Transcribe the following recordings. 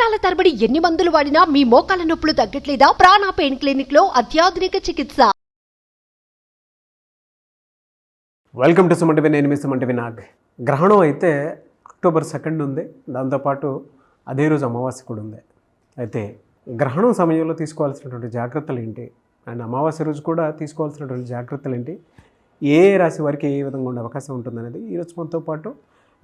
సంవత్సరాల తరబడి ఎన్ని మందులు వాడినా మీ మోకాల నొప్పులు తగ్గట్లేదా? ప్రాణ పెయిన్ క్లినిక్ లో అత్యాధునిక చికిత్స. Welcome to Suman TV. నేను మీ సుమన్ టీవీ. నాగ్ గ్రహణం అయితే అక్టోబర్ 2 ఉంది. దాంతోపాటు అదే రోజు అమావాస్య కూడా ఉంది. అయితే గ్రహణం సమయంలో తీసుకోవాల్సినటువంటి జాగ్రత్తలు ఏంటి, అండ్ అమావాస్య రోజు కూడా తీసుకోవాల్సినటువంటి జాగ్రత్తలు ఏంటి, ఏ రాశి వారికి ఏ విధంగా ఉండే అవకాశం ఉంటుందనేది ఈరోజు మనతో పాటు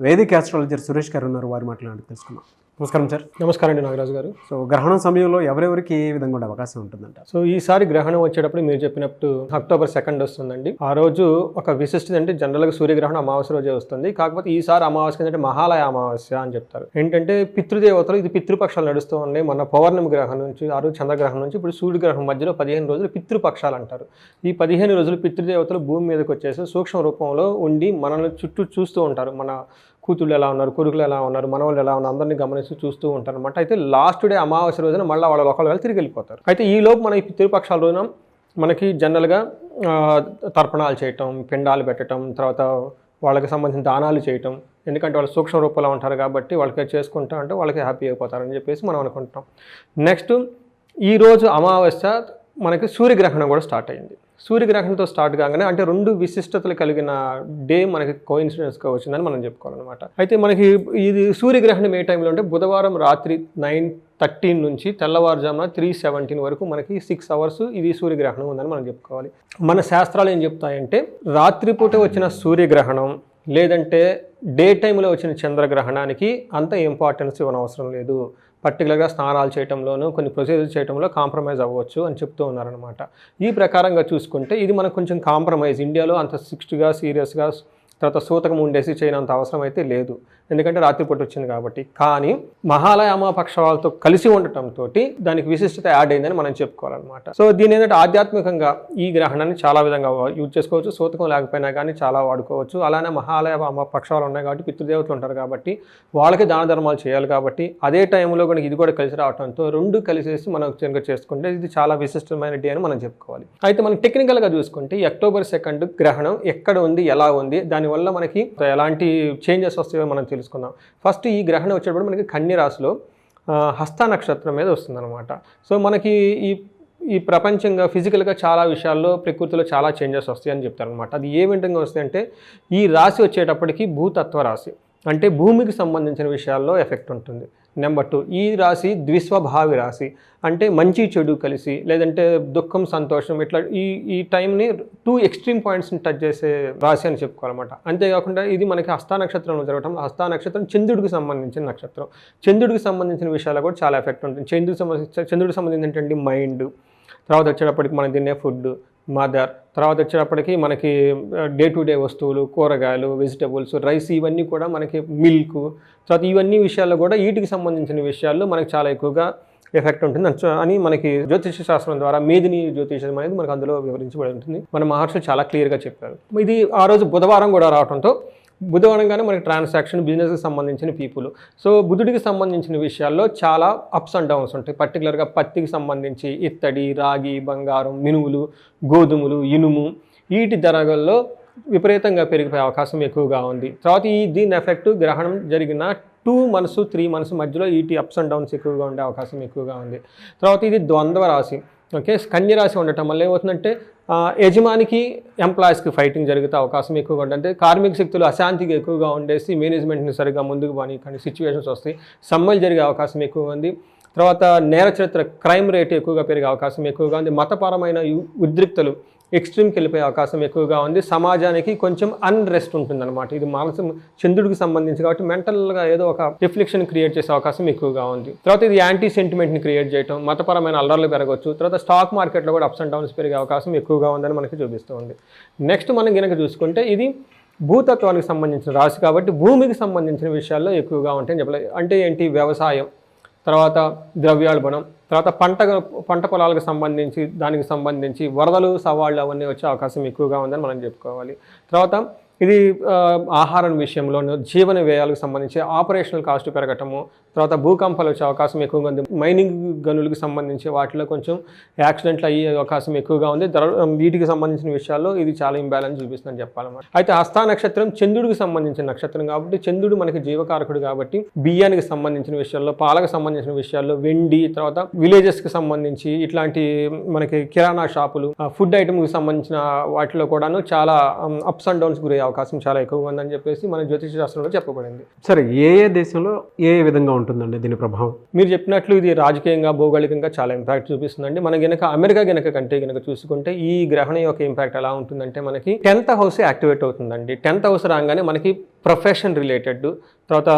వేదిక ఆస్ట్రాలజర్ సురేష్ గారు ఉన్నారు. వారి మాట్లాడి తెలుసుకున్నాం. నమస్కారం సార్. నమస్కారం అండి నాగరాజు గారు. సో గ్రహణం సమయంలో ఎవరెవరికి ఏ విధంగా ఉండే అవకాశం ఉంటుందంట? సో ఈసారి గ్రహణం వచ్చేటప్పుడు మీరు చెప్పినట్టు అక్టోబర్ 2 వస్తుందండి. ఆ రోజు ఒక విశిష్టత అంటే జనరల్గా సూర్యగ్రహణం అమావాస్య రోజే వస్తుంది. కాకపోతే ఈసారి అమావాస్య ఏంటంటే మహాలయ అమావాస్య అని చెప్తారు. ఏంటంటే పితృదేవతలు, ఇది పితృపక్షాలు నడుస్తూ ఉన్నాయి. మన పౌర్ణమి గ్రహం నుంచి ఆ రోజు చంద్రగ్రహం నుంచి ఇప్పుడు సూర్యగ్రహం మధ్యలో 15 రోజులు పితృపక్షాలు అంటారు. ఈ 15 రోజులు పితృదేవతలు భూమి మీదకి వచ్చేసి సూక్ష్మ రూపంలో ఉండి మనల్ని చుట్టూ చూస్తూ ఉంటారు. మన కూతుళ్ళు ఎలా ఉన్నారు, కొడుకులు ఎలా ఉన్నారు, మనవాళ్ళు ఎలా ఉన్నారు, అందరినీ గమనిస్తూ చూస్తూ ఉంటారు అనమాట. అయితే లాస్ట్ డే అమావాస్య రోజున మళ్ళీ వాళ్ళ లోకాలు వెళ్ళి తిరిగి వెళ్ళిపోతారు. అయితే ఈ లోపు మన ఈ పితృపక్షాల రోజున మనకి జనరల్గా తర్పణాలు చేయటం, పిండాలు పెట్టడం, తర్వాత వాళ్ళకి సంబంధించిన దానాలు చేయటం, ఎందుకంటే వాళ్ళు సూక్ష్మ రూపంలో ఉంటారు కాబట్టి వాళ్ళకి చేసుకుంటా అంటే వాళ్ళకి హ్యాపీ అయిపోతారని చెప్పేసి మనం అనుకుంటాం. నెక్స్ట్ ఈరోజు అమావాస్య మనకి సూర్యగ్రహణం కూడా స్టార్ట్ అయింది. సూర్యగ్రహణంతో స్టార్ట్ కాగానే అంటే 2 విశిష్టతలు కలిగిన డే మనకి కోఇన్సిడెన్స్గా వచ్చిందని మనం చెప్పుకోవాలన్నమాట. అయితే మనకి ఇది సూర్యగ్రహణం ఏ టైంలో అంటే బుధవారం రాత్రి 9:13 నుంచి తెల్లవారుజామున 3:17 వరకు మనకి 6 అవర్స్ ఇది సూర్యగ్రహణం ఉందని మనం చెప్పుకోవాలి. మన శాస్త్రాలు ఏం చెప్తాయంటే రాత్రిపూట వచ్చిన సూర్యగ్రహణం లేదంటే డే టైంలో వచ్చిన చంద్రగ్రహణానికి అంత ఇంపార్టెన్స్ ఇవ్వనవసరం లేదు. పర్టికులర్గా స్నానాలు చేయడంలోనూ కొన్ని ప్రొసీజర్స్ చేయడంలో కాంప్రమైజ్ అవ్వచ్చు అని చెప్తూ ఉన్నారనమాట. ఈ ప్రకారంగా చూసుకుంటే ఇది మనకు కొంచెం కాంప్రమైజ్. ఇండియాలో అంత స్ట్రిక్ట్గా సీరియస్గా తర్వాత సూతకం ఉండేసి చేయనంత అవసరం అయితే లేదు, ఎందుకంటే రాత్రిపూట వచ్చింది కాబట్టి. కానీ మహాలయ అమాపక్షాలతో కలిసి ఉండటంతో దానికి విశిష్టత యాడ్ అయిందని మనం చెప్పుకోవాలన్నమాట. సో దీని ఏంటంటే ఆధ్యాత్మికంగా ఈ గ్రహణాన్ని చాలా విధంగా యూజ్ చేసుకోవచ్చు. సూతకం లేకపోయినా కానీ చాలా వాడుకోవచ్చు. అలానే మహాలయ అమాపక్షాలు ఉన్నాయి కాబట్టి పితృదేవతలు ఉంటారు కాబట్టి వాళ్ళకి దాన ధర్మాలు చేయాలి కాబట్టి అదే టైంలో కూడా ఇది కూడా కలిసి రావడంతో 2 కలిసేసి మనం చేసుకుంటే ఇది చాలా విశిష్టమైన డే అని మనం చెప్పుకోవాలి. అయితే మనం టెక్నికల్గా చూసుకుంటే ఈ అక్టోబర్ 2 గ్రహణం ఎక్కడ ఉంది, ఎలా ఉంది, దానివల్ల మనకి ఎలాంటి చేంజెస్ వస్తాయో మనం తెలుసుకుందాం. ఫస్ట్ ఈ గ్రహణం వచ్చేటప్పుడు మనకి కన్య రాశిలో హస్త నక్షత్రం మీద వస్తుందన్నమాట. సో మనకి ఈ ప్రపంచంగా ఫిజికల్గా చాలా విషయాల్లో ప్రకృతిలో చాలా చేంజెస్ వస్తాయని చెప్తారనమాట. అది ఏ విధంగా వస్తాయంటే ఈ రాశి వచ్చేటప్పటికి భూతత్వ రాశి, అంటే భూమికి సంబంధించిన విషయాల్లో ఎఫెక్ట్ ఉంటుంది. నెంబర్ 2 ఈ రాశి ద్విస్వభావి రాశి, అంటే మంచి చెడు కలిసి లేదంటే దుఃఖం సంతోషం ఇట్లా ఈ టైంని 2 ఎక్స్ట్రీమ్ పాయింట్స్ని టచ్ చేసే రాశి అని చెప్పుకోవాలన్నమాట. అంతేకాకుండా ఇది మనకి హస్త నక్షత్రంలో జరగటం. హస్త నక్షత్రం చంద్రుడికి సంబంధించిన నక్షత్రం. చంద్రుడికి సంబంధించిన విషయాలు కూడా చాలా ఎఫెక్ట్ ఉంటుంది. చంద్రుడికి సంబంధించినటువంటి మైండ్, తర్వాత వచ్చేటప్పటికి మనం తినే ఫుడ్, మదర్, తర్వాత వచ్చేటప్పటికి మనకి డే టు డే వస్తువులు, కూరగాయలు, వెజిటబుల్స్, రైస్, ఇవన్నీ కూడా మనకి మిల్క్, తర్వాత ఇవన్నీ విషయాల్లో కూడా వీటికి సంబంధించిన విషయాల్లో మనకి చాలా ఎక్కువగా ఎఫెక్ట్ ఉంటుంది అని మనకి జ్యోతిష శాస్త్రం ద్వారా మేదిని జ్యోతిషం అనేది మనకు అందులో వివరించబడి ఉంటుంది. మన మహర్షులు చాలా క్లియర్గా చెప్పారు. ఇది ఆ రోజు బుధవారం కూడా రావడంతో బుధవారంగానే మనకి ట్రాన్సాక్షన్, బిజినెస్కి సంబంధించిన పీపుల్. సో బుధుడికి సంబంధించిన విషయాల్లో చాలా అప్స్ అండ్ డౌన్స్ ఉంటాయి. పర్టికులర్గా పత్తికి సంబంధించి ఇత్తడి, రాగి, బంగారం, మినుములు, గోధుమలు, ఇనుము, వీటి ధరల్లో విపరీతంగా పెరిగిపోయే అవకాశం ఎక్కువగా ఉంది. తర్వాత దీని ఎఫెక్ట్ గ్రహణం జరిగిన 2 months 3 months మధ్యలో వీటి అప్స్ అండ్ డౌన్స్ ఎక్కువగా ఉండే అవకాశం ఎక్కువగా ఉంది. తర్వాత ఇది ద్వంద్వ రాశి, ఓకే, కన్య రాశి ఉండటం వల్ల ఏమవుతుందంటే యజమానికి ఎంప్లాయీస్కి ఫైటింగ్ జరిగే అవకాశం ఎక్కువగా ఉంటుంది. అంటే కార్మిక శక్తులు అశాంతిగా ఎక్కువగా ఉండేసి మేనేజ్మెంట్ని సరిగ్గా ముందుకు పోనీ కానీ సిచ్యువేషన్స్ వస్తాయి. సమ్మెలు జరిగే అవకాశం ఎక్కువగా ఉంది. తర్వాత నేర చరిత్ర, క్రైమ్ రేట్ ఎక్కువగా పెరిగే అవకాశం ఎక్కువగా ఉంది. మతపరమైన ఉద్రిక్తలు ఎక్స్ట్రీమ్కి వెళ్ళిపోయే అవకాశం ఎక్కువగా ఉంది. సమాజానికి కొంచెం అన్రెస్ట్ ఉంటుందన్నమాట. ఇది మనసు చంద్రుడికి సంబంధించి కాబట్టి మెంటల్గా ఏదో ఒక రిఫ్లెక్షన్ క్రియేట్ చేసే అవకాశం ఎక్కువగా ఉంది. తర్వాత ఇది యాంటీ సెంటిమెంట్ని క్రియేట్ చేయడం, మతపరమైన అల్లర్లు పెరగవచ్చు. తర్వాత స్టాక్ మార్కెట్లో కూడా అప్స్ అండ్ డౌన్స్ పెరిగే అవకాశం ఎక్కువగా ఉందని మనకి చూపిస్తుంది. నెక్స్ట్ మనం కనుక చూసుకుంటే ఇది భూతత్వానికి సంబంధించిన రాశి కాబట్టి భూమికి సంబంధించిన విషయాల్లో ఎక్కువగా ఉంటాయని చెప్పలేదు. అంటే ఏంటి, వ్యవసాయం, తర్వాత ద్రవ్యోల్బణం, తర్వాత పంట పొలాలకు సంబంధించి దానికి సంబంధించి వరదలు, సవాళ్ళు అవన్నీ వచ్చే అవకాశం ఎక్కువగా ఉందని మనం చెప్పుకోవాలి. తర్వాత ఇది ఆహారం విషయంలోనూ జీవన వ్యయాలకు సంబంధించి ఆపరేషనల్ కాస్ట్ పెరగటము, తర్వాత భూకంపాలు వచ్చే అవకాశం ఎక్కువగా ఉంది. మైనింగ్ గనులకు సంబంధించి వాటిలో కొంచెం యాక్సిడెంట్లు అయ్యే అవకాశం ఎక్కువగా ఉంది. వీటికి సంబంధించిన విషయాల్లో ఇది చాలా ఇంబ్యాలెన్స్ చూపిస్తుందని చెప్పాలన్నమాట. అయితే హస్త నక్షత్రం చంద్రుడికి సంబంధించిన నక్షత్రం కాబట్టి చంద్రుడు మనకి జీవకారకుడు కాబట్టి బియ్యానికి సంబంధించిన విషయాల్లో, పాలకు సంబంధించిన విషయాల్లో, వెండి, తర్వాత విలేజెస్కి సంబంధించి ఇట్లాంటి మనకి కిరాణా షాపులు, ఫుడ్ ఐటమ్కి సంబంధించిన వాటిలో కూడాను చాలా అప్స్ అండ్ డౌన్స్ గురయ్యే అవకాశం చాలా ఎక్కువగా ఉందని చెప్పేసి మన జ్యోతిష శాస్త్రంలో చెప్పబడింది. సరే, ఏ దేశంలో ఏ విధంగా ఉంటుందండి దీని ప్రభావం? మీరు చెప్పినట్లు ఇది రాజకీయంగా, భౌగోళికంగా చాలా ఇంపాక్ట్ చూపిస్తుందండి. మన గనక అమెరికా కంటే చూసుకుంటే ఈ గ్రహణం యొక్క ఇంపాక్ట్ ఎలా ఉంటుందంటే మనకి 10th హౌస్ యాక్టివేట్ అవుతుందండి. 10th హౌస్ రాగానే మనకి ప్రొఫెషన్ రిలేటెడ్, తర్వాత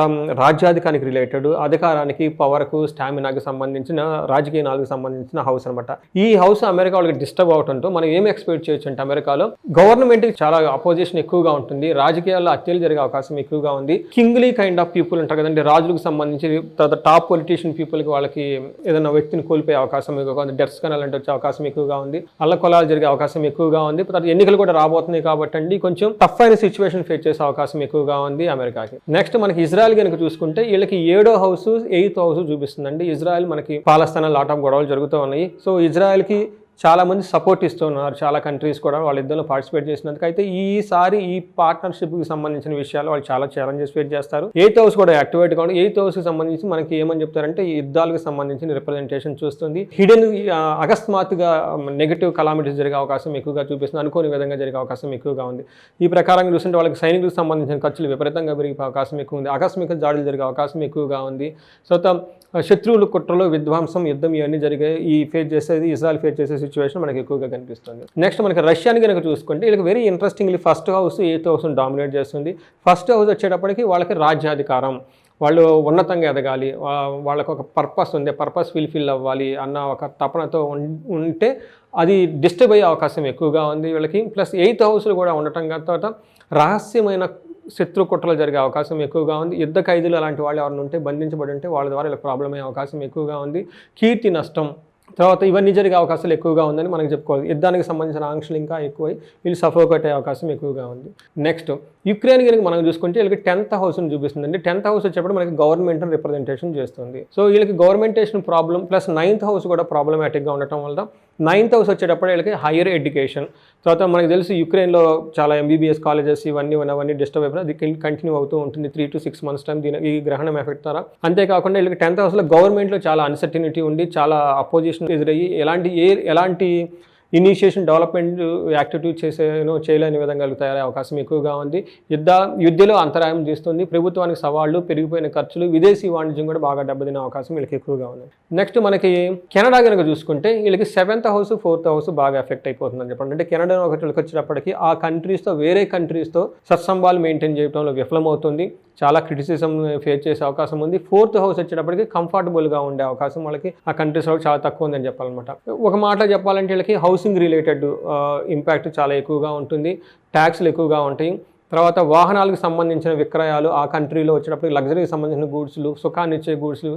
రాజ్యాధికారికి రిలేటెడ్, అధికారానికి, పవర్కు, స్టామినాకి సంబంధించిన, రాజకీయాలకు సంబంధించిన హౌస్ అనమాట. ఈ హౌస్ అమెరికా వాళ్ళకి డిస్టర్బ్ అవడంతో మనం ఏం ఎక్స్పెక్ట్ చేయొచ్చు అంటే అమెరికాలో గవర్నమెంట్కి చాలా అపోజిషన్ ఎక్కువగా ఉంటుంది, రాజకీయాల్లో హత్యలు జరిగే అవకాశం ఎక్కువగా ఉంది. కింగ్లీ కైండ్ ఆఫ్ పీపుల్ ఉంటారు కదండి, రాజులకు సంబంధించి, తర్వాత టాప్ పొలిటీషియన్ పీపుల్కి వాళ్ళకి ఏదైనా వ్యక్తిని కోల్పోయే అవకాశం ఎక్కువగా ఉంది. డెత్స్ కనాల్ అంటే వచ్చే అవకాశం ఎక్కువగా ఉంది. అల్లకొలాలు జరిగే అవకాశం ఎక్కువగా ఉంది. తర్వాత ఎన్నికలు కూడా రాబోతున్నాయి కాబట్టి అండి కొంచెం టఫ్ అయిన సిచ్యువేషన్ ఫేస్ చేసే అవకాశం ఎక్కువగా ఉంది అమెరికాకి. నెక్స్ట్ మనకి ఇజ్రాయెల్ కనుక చూసుకుంటే వీళ్ళకి 7వ హౌస్ 8th హౌస్ చూపిస్తుందండి. ఇజ్రాయెల్ మనకి పాలస్తీనా లాట్ ఆఫ్ గొడవలు జరుగుతూ ఉన్నాయి. సో ఇజ్రాయెల్కి చాలా మంది సపోర్ట్ ఇస్తున్నారు, చాలా కంట్రీస్ కూడా వాళ్ళిద్దరిలో పార్టిసిపేట్ చేసినందుకు. అయితే ఈసారి ఈ పార్ట్నర్షిప్కి సంబంధించిన విషయాలు వాళ్ళు చాలా ఛాలెంజెస్ ఫేస్ చేస్తారు. 8th హౌస్ కూడా యాక్టివేట్గా ఉంది. 8th హౌస్కి సంబంధించి మనకి ఏమని చెప్తారంటే ఈ యుద్ధాలకు సంబంధించిన రిప్రజెంటేషన్ చూస్తుంది. హిడెన్ అకస్మాత్తుగా నెగిటివ్ కలామిటీస్ జరిగే అవకాశం ఎక్కువగా చూపిస్తుంది, అనుకోని విధంగా జరిగే అవకాశం ఎక్కువగా ఉంది. ఈ ప్రకారంగా చూస్తుంటే వాళ్ళకి సైనికులకు సంబంధించిన ఖర్చులు విపరీతంగా పెరిగే అవకాశం ఎక్కువ ఉంది. ఆకస్మిక దాడులు జరిగే అవకాశం ఎక్కువగా ఉంది. సో శత్రువులు, కుట్రలు, విధ్వంసం, యుద్ధం ఇవన్నీ జరిగే ఈ ఫేస్ చేసేది ఇజ్రాయెల్ ఫేస్ చేసే సిచ్యువేషన్ మనకి ఎక్కువగా కనిపిస్తుంది. నెక్స్ట్ మనకి రష్యాని కనుక చూసుకుంటే వీళ్ళకి very interestingly 1st house 8th house dominate చేస్తుంది. 1st హౌస్ వచ్చేటప్పటికి వాళ్ళకి రాజ్యాధికారం, వాళ్ళు ఉన్నతంగా ఎదగాలి, వాళ్ళకు ఒక పర్పస్ ఉంది, పర్పస్ ఫిల్ అవ్వాలి అన్న ఒక తపనతో ఉంటే అది డిస్టర్బ్ అయ్యే అవకాశం ఎక్కువగా ఉంది వీళ్ళకి. ప్లస్ 8th హౌస్లు కూడా ఉండటం తర్వాత రహస్యమైన శత్రు కుట్రలు జరిగే అవకాశం ఎక్కువగా ఉంది. యుద్ధ ఖైదీలు అలాంటి వాళ్ళు ఎవరైనా ఉంటే, బంధించబడి ఉంటే వాళ్ళ ద్వారా ఇలా ప్రాబ్లం అయ్యే అవకాశం ఎక్కువగా ఉంది. కీర్తి నష్టం, తర్వాత ఇవన్నీ జరిగే అవకాశాలు ఎక్కువగా ఉందని మనకి చెప్పుకోవాలి. యుద్ధానికి సంబంధించిన ఆంక్షలు ఇంకా ఎక్కువై వీళ్ళు సఫోకేట్ అయ్యే అవకాశం ఎక్కువగా ఉంది. నెక్స్ట్ యుక్రెయిన్ కనుక మనం చూసుకుంటే వీళ్ళకి 10th హౌస్ని చూపిస్తుందండి. 10th హౌస్ వచ్చేప్పుడు మనకి గవర్నమెంట్ రిప్రజెంటేషన్ చేస్తుంది. సో వీళ్ళకి గవర్నమెంటేషన్ ప్రాబ్లం ప్లస్ 9th హౌస్ కూడా ప్రాబ్లమాటిక్గా ఉండటం వల్ల 9th హౌస్ వచ్చేటప్పుడు వీళ్ళకి హైయర్ ఎడ్యుకేషన్, తర్వాత మనకి తెలుసు యుక్రెయిన్లో చాలా MBBS కాలేజెస్ ఇవన్నీ డిస్టర్బ్ అయిపోయి అది కంటిన్యూ అవుతూ ఉంటుంది 3 to 6 months టైం ఈ గ్రహణం ఎఫెక్ట్ ద్వారా. అంతేకాకుండా వీళ్ళకి 10th హౌస్లో గవర్నమెంట్లో చాలా అన్సర్టినిటీ ఉండి, చాలా అపోజిషన్ ఎదురయ్యి ఎలాంటి ఇనిషియేషన్ డెవలప్మెంట్ యాక్టివిటీ చేయలేని విధంగా తయారయ్యే అవకాశం ఎక్కువగా ఉంది. యుద్ధలో అంతరాయం చేస్తుంది. ప్రభుత్వానికి సవాళ్లు, పెరిగిపోయిన ఖర్చులు, విదేశీ వాణిజ్యం కూడా బాగా దెబ్బతినే అవకాశం వీళ్ళకి ఎక్కువగా ఉంది. నెక్స్ట్ మనకి కెనడా కనుక చూసుకుంటే వీళ్ళకి 7th హౌస్ 4th హౌస్ బాగా ఎఫెక్ట్ అయిపోతుందని చెప్పండి. అంటే కెనడా ఒకటికి వచ్చేటప్పటికి ఆ కంట్రీస్తో, వేరే కంట్రీస్తో సత్సంబాలు మెయింటైన్ చేయడంలో విఫలమవుతుంది, చాలా క్రిటిసిజం ఫేస్ చేసే అవకాశం ఉంది. 4th హౌస్ వచ్చేటప్పటికి కంఫర్టబుల్గా ఉండే అవకాశం వాళ్ళకి ఆ కంట్రీస్లో చాలా తక్కువ ఉందని చెప్పాలన్నమాట. ఒక మాట చెప్పాలంటే వీళ్ళకి హౌసింగ్ రిలేటెడ్ ఇంపాక్ట్ చాలా ఎక్కువగా ఉంటుంది, ట్యాక్స్లు ఎక్కువగా ఉంటాయి. తర్వాత వాహనాలకు సంబంధించిన విక్రయాలు ఆ కంట్రీలో వచ్చేటప్పుడు లగ్జరీకి సంబంధించిన గూడ్స్లు, సుఖాన్ని ఇచ్చే గూడ్స్లు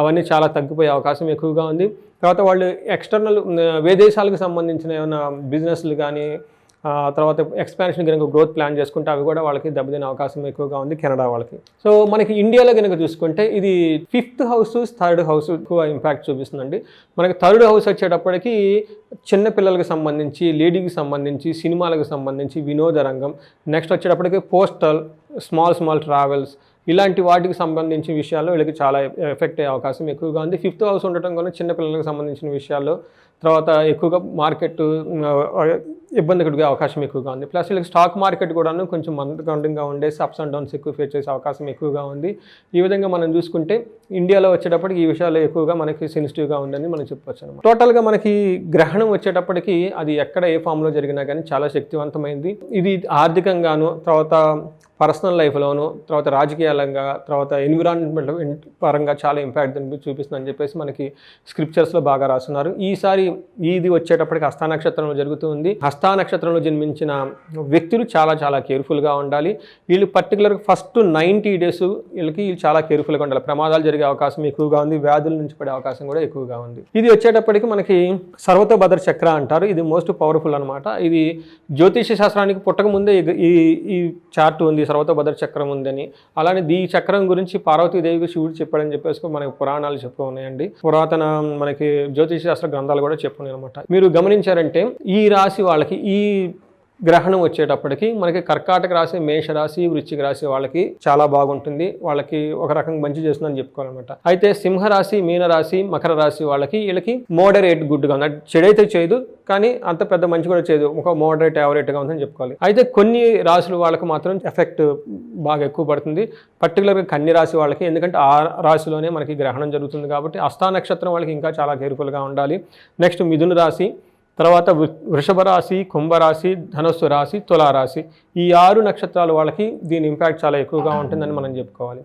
అవన్నీ చాలా తగ్గిపోయే అవకాశం ఎక్కువగా ఉంది. తర్వాత వాళ్ళు ఎక్స్టర్నల్ విదేశాలకు సంబంధించిన ఏమైనా బిజినెస్లు కానీ, తర్వాత ఎక్స్పాన్షన్ కనుక గ్రోత్ ప్లాన్ చేసుకుంటే అవి కూడా వాళ్ళకి దెబ్బతినే అవకాశం ఎక్కువగా ఉంది కెనడా వాళ్ళకి. సో మనకి ఇండియాలో కనుక చూసుకుంటే ఇది 5th హౌస్ 3rd హౌస్ ఎక్కువ ఇంపాక్ట్ చూపిస్తుందండి. మనకి 3rd హౌస్ వచ్చేటప్పటికి చిన్నపిల్లలకు సంబంధించి, లేడీకి సంబంధించి, సినిమాలకు సంబంధించి, వినోద రంగం, నెక్స్ట్ వచ్చేటప్పటికి పోస్టల్, స్మాల్ ట్రావెల్స్, ఇలాంటి వాటికి సంబంధించిన విషయాల్లో వీళ్ళకి చాలా ఎఫెక్ట్ అయ్యే అవకాశం ఎక్కువగా ఉంది. 5th హౌస్ ఉండటం వల్ల చిన్నపిల్లలకు సంబంధించిన విషయాల్లో, తర్వాత ఎక్కువగా మార్కెట్ ఇబ్బంది కలిగే అవకాశం ఎక్కువగా ఉంది. ప్లస్ వీళ్ళకి స్టాక్ మార్కెట్ కూడాను కొంచెం మందకొండంగా ఉండేసి అప్స్ అండ్ డౌన్స్ ఎక్కువ ఫేస్ చేసే అవకాశం ఎక్కువగా ఉంది. ఈ విధంగా మనం చూసుకుంటే ఇండియాలో వచ్చేటప్పటికి ఈ విషయాలు ఎక్కువగా మనకి సెన్సిటివ్గా ఉందని మనం చెప్పవచ్చు అనమాట. టోటల్గా మనకి గ్రహణం వచ్చేటప్పటికి అది ఎక్కడ ఏ ఫామ్లో జరిగినా కానీ చాలా శక్తివంతమైంది. ఇది ఆర్థికంగాను, తర్వాత పర్సనల్ లైఫ్లోను, తర్వాత రాజకీయాలంగా, తర్వాత ఎన్విరాన్మెంట్ పరంగా చాలా ఇంపాక్ట్ చూపిస్తుందని చెప్పేసి మనకి స్క్రిప్చర్స్లో బాగా రాస్తున్నారు. ఈసారి ఇది వచ్చేటప్పటికి హస్త నక్షత్రంలో జరుగుతుంది. హస్త హస్తా నక్షత్రంలో జన్మించిన వ్యక్తులు చాలా చాలా కేర్ఫుల్గా ఉండాలి. వీళ్ళు పర్టికులర్గా ఫస్ట్ 90 days వీళ్ళకి చాలా కేర్ఫుల్గా ఉండాలి. ప్రమాదాలు జరిగే అవకాశం ఎక్కువగా ఉంది, వ్యాధుల నుంచి పడే అవకాశం కూడా ఎక్కువగా ఉంది. ఇది వచ్చేటప్పటికి మనకి సర్వతోభద్ర చక్ర అంటారు. ఇది మోస్ట్ పవర్ఫుల్ అనమాట. ఇది జ్యోతిష శాస్త్రానికి పుట్టక ముందే ఈ చార్ట్ ఉంది, సర్వతోభద్ర చక్రం ఉందని. అలానే ఈ చక్రం గురించి పార్వతీదేవికి శివుడు చెప్పాడని చెప్పేసి మనకి పురాణాలు చెప్పు ఉన్నాయండి. పురాతన మనకి జ్యోతిష శాస్త్ర గ్రంథాలు కూడా చెప్పున్నాయి అనమాట. మీరు గమనించారంటే ఈ రాశి వాళ్ళకి ఈ గ్రహణం వచ్చేటప్పటికి మనకి కర్కాటక రాశి, మేషరాశి, వృశ్చిక రాశి వాళ్ళకి చాలా బాగుంటుంది. వాళ్ళకి ఒక రకంగా మంచి చేస్తుందని చెప్పుకోవాలన్నమాట. అయితే సింహరాశి, మీనరాశి, మకర రాశి వీళ్ళకి మోడరేట్ గుడ్గా ఉంది. చెడైతే చేయదు, కానీ అంత పెద్ద మంచి కూడా చేయదు, ఒక మోడరేట్ యావరేట్గా ఉందని చెప్పుకోవాలి. అయితే కొన్ని రాశులు వాళ్ళకి మాత్రం ఎఫెక్ట్ బాగా ఎక్కువ పడుతుంది. పర్టికులర్గా కన్య రాశి వాళ్ళకి, ఎందుకంటే ఆ రాశిలోనే మనకి గ్రహణం జరుగుతుంది కాబట్టి హస్తా నక్షత్రం వాళ్ళకి ఇంకా చాలా కేర్ఫుల్గా ఉండాలి. నెక్స్ట్ మిథున రాశి, తర్వాత వృషభ రాశి, కుంభరాశి, ధనస్సు రాశి, తులారాశి, ఈ 6 నక్షత్రాలు వాళ్ళకి దీని ఇంపాక్ట్ చాలా ఎక్కువగా ఉంటుందని మనం చెప్పుకోవాలి.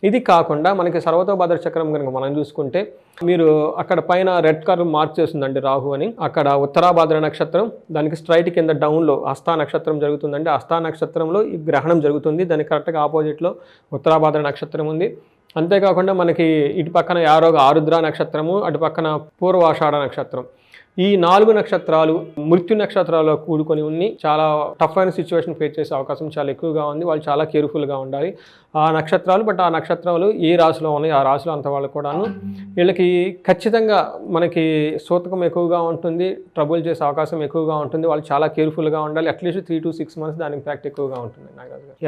ఇది కాకుండా మనకి సర్వతోభద్ర చక్రం కనుక మనం చూసుకుంటే, మీరు అక్కడ పైన రెడ్ కలర్ మార్క్ చేస్తుందండి రాహు అని. అక్కడ ఉత్తరాభాద్ర నక్షత్రం, దానికి స్ట్రైట్ కింద డౌన్లో హస్తా నక్షత్రం జరుగుతుందండి. హస్తా నక్షత్రంలో ఈ గ్రహణం జరుగుతుంది. దానికి కరెక్ట్గా ఆపోజిట్లో ఉత్తరాభాద్ర నక్షత్రం ఉంది. అంతేకాకుండా మనకి ఇటు పక్కన యారోగా ఆరుద్ర నక్షత్రము, అటు పక్కన పూర్వాషాఢ నక్షత్రం, ఈ 4 నక్షత్రాలు మృత్యు నక్షత్రాల్లో కూడుకొని ఉన్ని చాలా టఫ్ అయిన సిచ్యువేషన్ ఫేస్ చేసే అవకాశం చాలా ఎక్కువగా ఉంది. వాళ్ళు చాలా కేర్ఫుల్గా ఉండాలి ఆ నక్షత్రాలు. బట్ ఆ నక్షత్రాలు ఏ రాశిలో ఉన్నాయి ఆ రాశిలో అంత వాళ్ళు కూడాను వీళ్ళకి ఖచ్చితంగా మనకి సూతకం ఎక్కువగా ఉంటుంది, ట్రబుల్ చేసే అవకాశం ఎక్కువగా ఉంటుంది. వాళ్ళు చాలా కేర్ఫుల్గా ఉండాలి. అట్లీస్ట్ 3 to 6 months దాని ఇంపాక్ట్ ఎక్కువగా ఉంటుంది.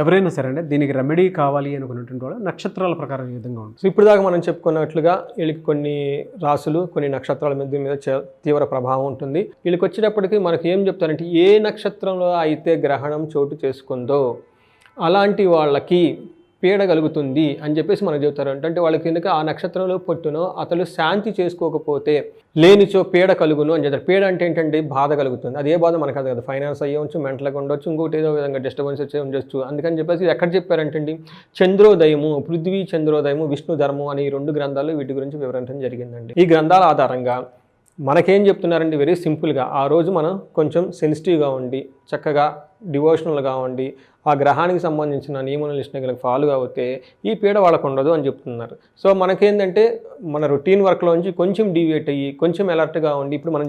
ఎవరైనా సరే అంటే దీనికి రెమెడీ కావాలి అనుకున్నటువంటి వాళ్ళు నక్షత్రాల ప్రకారం ఈ విధంగా ఉంటుంది. సో ఇప్పుడు దాకా మనం చెప్పుకున్నట్లుగా వీళ్ళకి కొన్ని రాశులు, కొన్ని నక్షత్రాల మీద తీవ్ర ప్రభావం ఉంటుంది. వీళ్ళకి వచ్చేటప్పటికి మనకి ఏం చెప్తారంటే, ఏ నక్షత్రంలో అయితే గ్రహణం చోటు చేసుకుందో అలాంటి వాళ్ళకి పీడ కలుగుతుంది అని చెప్పేసి మనకు చెప్తారు. అంటే వాళ్ళకి ఎందుకు ఆ నక్షత్రంలో పుట్టునో అతను శాంతి చేసుకోకపోతే లేనిచో పీడ కలుగును అని చెప్తారు. పీడ అంటే ఏంటంటే బాధ కలుగుతుంది. అదే బాధ మనకు అది కదా, ఫైనాన్స్ అయ్యవచ్చు, మెంటల్గా ఉండొచ్చు, ఇంకోటి ఏదో విధంగా డిస్టర్బెన్స్ వచ్చే ఉండొచ్చు. అందుకని చెప్పేసి ఎక్కడ చెప్పారంటే చంద్రోదయము, పృథ్వీ చంద్రోదయము, విష్ణు ధర్మం అనే ఈ 2 గ్రంథాలు వీటి గురించి వివరించడం జరిగిందండి. ఈ గ్రంథాల ఆధారంగా మనకేం చెప్తున్నారండి, వెరీ సింపుల్గా ఆ రోజు మనం కొంచెం సెన్సిటివ్గా ఉండి చక్కగా డివోషనల్గా ఉండి ఆ గ్రహానికి సంబంధించిన నియమన లిస్ట్ని ఫాలో అవుతే ఈ పీడ వాళ్ళకు ఉండదు అని చెప్తున్నారు. సో మనకేంటంటే మన రొటీన్ వర్క్లోంచి కొంచెం డీవియేట్ అయ్యి కొంచెం అలర్ట్గా ఉండి ఇప్పుడు మనం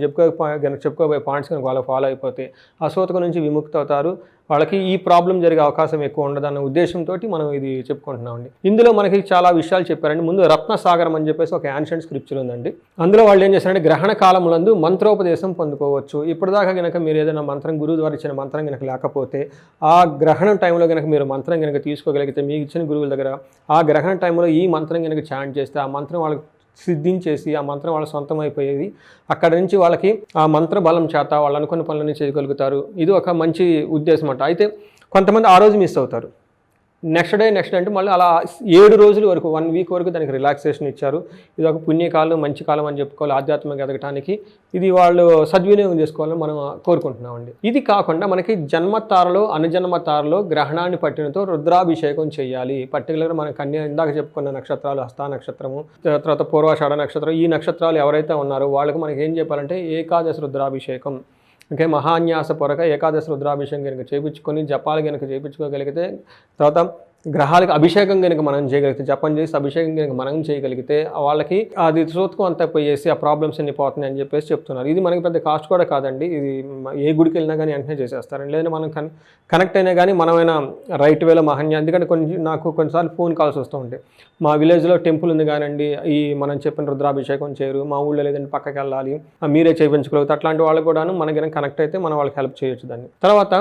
చెప్పుకోబోయే పాయింట్స్ కనుక వాళ్ళు ఫాలో అయిపోతే ఆ సూతకం నుంచి విముక్తి అవుతారు. వాళ్ళకి ఈ ప్రాబ్లం జరిగే అవకాశం ఎక్కువ ఉండదన్న ఉద్దేశంతో మనం ఇది చెప్పుకుంటున్నామండి. ఇందులో మనకి చాలా విషయాలు చెప్పారండి. ముందు రత్నసాగరం అని చెప్పేసి ఒక యాన్షియంట్ స్క్రిప్చర్ ఉందండి. అందులో వాళ్ళు ఏం చేస్తారంటే గ్రహణ కాలములందు మంత్రోపదేశం పొందుకోవచ్చు. ఇప్పటిదాకా కనుక మీరు ఏదైనా మంత్రం గురువు ద్వారా ఇచ్చిన మంత్రం కనుక లేకపోతే ఆ గ్రహణం టైంలో కనుక మీరు మంత్రం కనుక తీసుకోగలిగితే మీకు ఇచ్చిన గురువుల దగ్గర ఆ గ్రహణ టైంలో ఈ మంత్రం కనుక చాంట్ చేస్తే ఆ మంత్రం వాళ్ళకి సిద్ధించేసి ఆ మంత్రం వాళ్ళ సొంతం అయిపోయేది. అక్కడి నుంచి వాళ్ళకి ఆ మంత్ర బలం చేత వాళ్ళు అనుకున్న పనులన్నీ చేయగలుగుతారు. ఇది ఒక మంచి ఉద్దేశం అంట. అయితే కొంతమంది ఆ రోజు మిస్ అవుతారు. నెక్స్ట్ డే అంటే మళ్ళీ అలా 7 రోజుల వరకు 1 week వరకు దానికి రిలాక్సేషన్ ఇచ్చారు. ఇది ఒక పుణ్యకాలం, మంచి కాలం అని చెప్పుకోవాలి ఆధ్యాత్మికంగా ఎదగటానికి. ఇది వాళ్ళు సద్వినియోగం చేసుకోవాలని మనం కోరుకుంటున్నామండి. ఇది కాకుండా మనకి జన్మతారలో అనుజన్మతారలో గ్రహణాన్ని పట్టినతో రుద్రాభిషేకం చేయాలి. పర్టికులర్గా మన కన్య ఇందాక చెప్పుకున్న నక్షత్రాలు హస్తా నక్షత్రము, తర్వాత పూర్వాషాఢ నక్షత్రం, ఈ నక్షత్రాలు ఎవరైతే ఉన్నారో వాళ్ళకి మనకి ఏం చెప్పాలంటే ఏకాదశి రుద్రాభిషేకం, ఇంకా మహాన్యాస పొరక ఏకాదశి రుద్రాభిషేకం కనుక చేయించుకొని జపాలు కనుక చేయించుకోగలిగితే, తర్వాత గ్రహాలకు అభిషేకం కనుక మనం చేయగలిగితే, జపం చేసి అభిషేకం కనుక మనం చేయగలిగితే వాళ్ళకి అది సూతకం అంతా పోయేసి ఆ ప్రాబ్లమ్స్ అన్ని పోతున్నాయి అని చెప్పేసి చెప్తున్నారు. ఇది మనకి పెద్ద కాస్ట్ కూడా కాదండి. ఇది ఏ గుడికి వెళ్ళినా కానీ వెంటనే చేసేస్తారండి. లేదంటే మనం కనెక్ట్ అయినా కానీ మనమైనా రైట్ వేలో మహాన్యా, ఎందుకంటే నాకు కొన్నిసార్లు ఫోన్ కాల్స్ వస్తూ ఉంటాయి. మా విలేజ్లో టెంపుల్ ఉంది కానండి, ఈ మనం చెప్పిన రుద్రాభిషేకం చేయరు, మా ఊళ్ళో లేదంటే పక్కకి వెళ్ళాలి, మీరే చేయించుకోగలుగుతారు. అట్లాంటి వాళ్ళు కూడాను మనకి కనెక్ట్ అయితే మనం వాళ్ళకి హెల్ప్ చేయొచ్చు. దాన్ని తర్వాత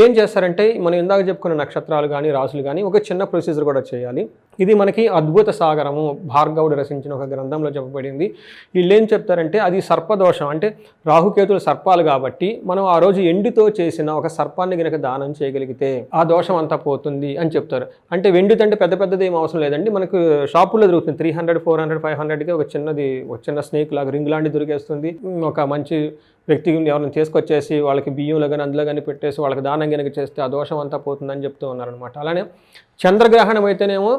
ఏం చేస్తారంటే మనం ఇందాక చెప్పుకున్న నక్షత్రాలు కానీ రాసులు కానీ ఒక చిన్న ప్రొసీజర్ కూడా చేయాలి. ఇది మనకి అద్భుత సాగరము భార్గవుడు రచించిన ఒక గ్రంథంలో చెప్పబడింది. వీళ్ళు ఏం చెప్తారంటే అది సర్పదోషం, అంటే రాహుకేతులు సర్పాలు కాబట్టి మనం ఆ రోజు ఎండితో చేసిన ఒక సర్పాన్ని గనక దానం చేయగలిగితే ఆ దోషం అంతా పోతుంది అని చెప్తారు. అంటే వెండితో అంటే పెద్ద పెద్దది ఏం అవసరం లేదండి. మనకు షాపుల్లో దొరుకుతుంది 300, 400, 500కి ఒక చిన్న స్నేక్ లాగా రింగ్ లాంటి దొరికేస్తుంది. ఒక మంచి వ్యక్తికి ఎవరిని తీసుకొచ్చేసి వాళ్ళకి బియ్యంలో కానీ అందులో కానీ పెట్టేసి వాళ్ళకి దానం కనుక చేస్తే ఆ దోషం అంతా పోతుందని చెప్తూ ఉన్నారనమాట. అలానే చంద్రగ్రహణం అయితేనేమో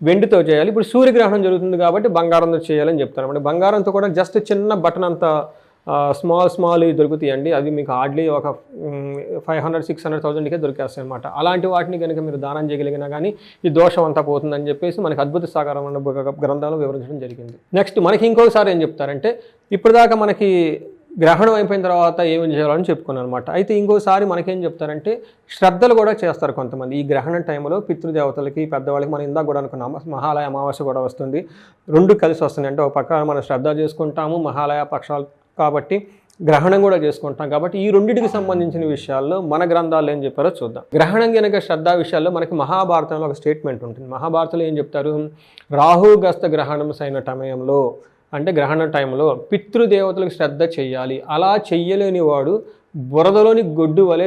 వెండితో చేయాలి. ఇప్పుడు సూర్యగ్రహణం జరుగుతుంది కాబట్టి బంగారంతో చేయాలని చెప్తారు. అంటే బంగారంతో కూడా జస్ట్ చిన్న బటన్ అంత స్మాల్ దొరుకుతాయండి. అవి మీకు హార్డ్లీ ఒక 500-600,000కే దొరికేస్తాయి అనమాట. అలాంటి వాటిని కనుక మీరు దానం చేయగలిగినా కానీ ఈ దోషం అంతా పోతుందని చెప్పేసి మనకి అద్భుత సాగరం అన్న గ్రంథాలు వివరించడం జరిగింది. నెక్స్ట్ మనకి ఇంకొకసారి ఏం చెప్తారంటే, ఇప్పటిదాకా మనకి గ్రహణం అయిపోయిన తర్వాత ఏం చేయాలని చెప్పుకున్నాను అనమాట. అయితే ఇంకోసారి మనకేం చెప్తారంటే, శ్రద్ధలు కూడా చేస్తారు కొంతమంది. ఈ గ్రహణం టైంలో పితృదేవతలకి, పెద్దవాళ్ళకి, మనం ఇందాక కూడా అనుకున్నాం మహాలయ అమావాస్య కూడా వస్తుంది, రెండు కలిసి వస్తుంది. అంటే ఒక పక్క మనం శ్రద్ధ చేసుకుంటాము, మహాలయ పక్షాలు కాబట్టి గ్రహణం కూడా చేసుకుంటాం. కాబట్టి ఈ రెండింటికి సంబంధించిన విషయాల్లో మన గ్రంథాలు ఏం చెప్పారో చూద్దాం. గ్రహణం కనుక శ్రద్ధా విషయాల్లో మనకి మహాభారతంలో ఒక స్టేట్మెంట్ ఉంటుంది. మహాభారతంలో ఏం చెప్తారు, రాహుగ్రస్త గ్రహణం అయిన సమయంలో, అంటే గ్రహణ టైంలో పితృదేవతలకు శ్రద్ధ చెయ్యాలి. అలా చెయ్యలేని వాడు బురదలోని గొడ్డు వలె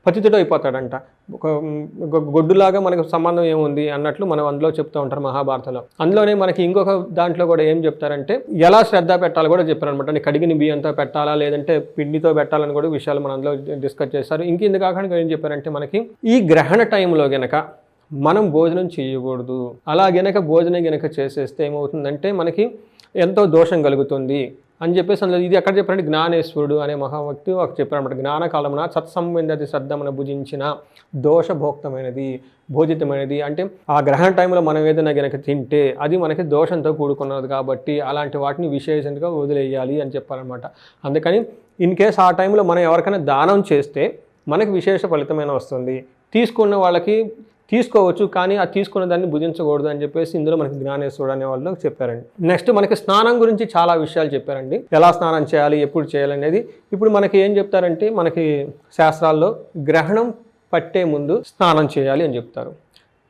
పతితుడు అయిపోతాడంట. ఒక గొడ్డులాగా మనకు సంబంధం ఏముంది అన్నట్లు మనం అందులో చెప్తూ ఉంటారు మహాభారతంలో. అందులోనే మనకి ఇంకొక దాంట్లో కూడా ఏం చెప్తారంటే, ఎలా శ్రద్ధ పెట్టాలో కూడా చెప్పారనమాట. కడిగిన బియ్యంతో పెట్టాలా లేదంటే పిండితో పెట్టాలని కూడా విషయాలు మనం అందులో డిస్కస్ చేస్తారు. ఇంకెందుకు కాకుండా ఏం చెప్పారంటే, మనకి ఈ గ్రహణ టైంలో గనక మనం భోజనం చేయకూడదు. అలా గనక భోజనం గనక చేసేస్తే ఏమవుతుందంటే మనకి ఎంతో దోషం కలుగుతుంది అని చెప్పేసి అందులో ఇది ఎక్కడ చెప్పారంటే, జ్ఞానేశ్వరుడు అనే మహాభక్తి ఒక చెప్పారన్నమాట. జ్ఞానకాలమున సత్సంబంధి శ్రద్ధమున భుజించిన దోషభోక్తమైనది, భోజితమైనది. అంటే ఆ గ్రహణ టైంలో మనం ఏదైనా గనక తింటే అది మనకి దోషంతో కూడుకున్నది కాబట్టి అలాంటి వాటిని విశేషంగా వదిలేయాలి అని చెప్పారనమాట. అందుకని ఇన్ కేస్ ఆ టైంలో మనం ఎవరికైనా దానం చేస్తే మనకి విశేష ఫలితమైన వస్తుంది. తీసుకున్న వాళ్ళకి తీసుకోవచ్చు, కానీ ఆ తీసుకున్న దాన్ని భుజించకూడదు అని చెప్పేసి ఇందులో మనకి జ్ఞానేశ్వరుడు అనే వాళ్ళు చెప్పారండి. నెక్స్ట్ మనకి స్నానం గురించి చాలా విషయాలు చెప్పారండి. ఎలా స్నానం చేయాలి, ఎప్పుడు చేయాలనేది. ఇప్పుడు మనకి ఏం చెప్తారంటే, మనకి శాస్త్రాల్లో గ్రహణం పట్టే ముందు స్నానం చేయాలి అని చెప్తారు.